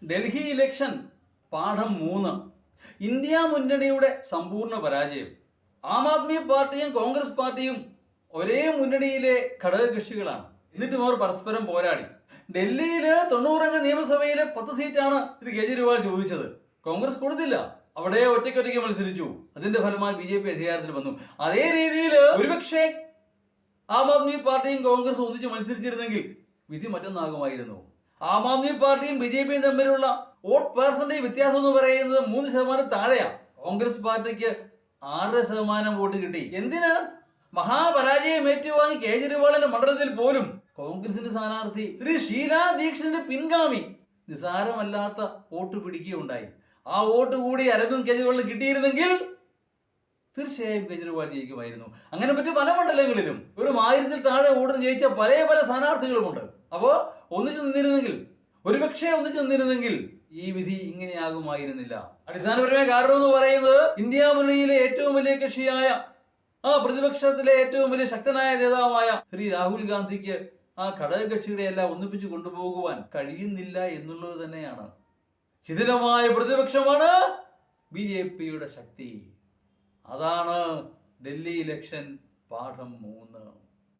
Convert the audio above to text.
Delhi election പാഠം 3. India മുന്നണിയുടെ സമ്പൂർണ്ണ പരാജയം. ആം ആദ്മി പാർട്ടിയും കോൺഗ്രസ് പാർട്ടിയും ഒരേ മുന്നണിയിലെ ഘടകകക്ഷികളാണ്. എന്നിട്ടും അവർ പരസ്പരം പോരാടി. ഡൽഹിയിൽ 90 അംഗ നിയമസഭയിൽ 10 സീറ്റാണ് ശ്രീ കേജ്രിവാൾ ചോദിച്ചത്. കോൺഗ്രസ് കൊടുത്തില്ല. അവിടെ ഒറ്റയ്ക്കൊറ്റയ്ക്ക് മത്സരിച്ചു. അതിന്റെ ഫലമായി BJP അധികാരത്തിൽ വന്നു. അതേ രീതിയിൽ ഒരുപക്ഷെ ആം ആദ്മി പാർട്ടിയും കോൺഗ്രസ് ഒന്നിച്ച് മത്സരിച്ചിരുന്നെങ്കിൽ വിധി മറ്റൊന്നാകുമായിരുന്നു. ആം ആദ്മി പാർട്ടിയും BJPയും തമ്മിലുള്ള വോട്ട് പെർസെന്റേജ് വ്യത്യാസം എന്ന് പറയുന്നത് 3% താഴെയാണ്. കോൺഗ്രസ് പാർട്ടിക്ക് 6% വോട്ട് കിട്ടി. എന്തിന്? മഹാപരാജയം ഏറ്റുവാങ്ങി കേജ്രിവാളിന്റെ മണ്ഡലത്തിൽ പോലും കോൺഗ്രസിന്റെ സ്ഥാനാർത്ഥി ശ്രീ ഷീലാ ദീക്ഷിതിന്റെ പിൻഗാമി നിസാരമല്ലാത്ത വോട്ട് പിടിക്കുകയുണ്ടായി. ആ വോട്ട് കൂടി അരവിന്ദ് കേജ്രിവാളിന് കിട്ടിയിരുന്നെങ്കിൽ തീർച്ചയായും കേജ്രിവാൾ ജയിക്കുമായിരുന്നു. അങ്ങനെ മറ്റു പല മണ്ഡലങ്ങളിലും ഒരു 1000-ൽ താഴെ വോട്ടിന് ജയിച്ച പല സ്ഥാനാർത്ഥികളുമുണ്ട്. അപ്പോ ഒന്നിച്ചു നിന്നിരുന്നെങ്കിൽ ഈ വിധി ഇങ്ങനെയാകുമായിരുന്നില്ല. അടിസ്ഥാനപരമായ കാരണം എന്ന് പറയുന്നത് ഇന്ത്യ മുന്നണിയിലെ ഏറ്റവും വലിയ കക്ഷിയായ പ്രതിപക്ഷത്തിലെ ഏറ്റവും വലിയ ശക്തനായ നേതാവായ ശ്രീ രാഹുൽ ഗാന്ധിക്ക് ആ ഘടകകക്ഷികളെ എല്ലാം ഒന്നിപ്പിച്ചു കൊണ്ടുപോകുവാൻ കഴിയുന്നില്ല എന്നുള്ളത് തന്നെയാണ്. ശിഥിലമായ പ്രതിപക്ഷമാണ് BJPയുടെ ശക്തി. അതാണ് ഡൽഹി ഇലക്ഷൻ പാഠം 3.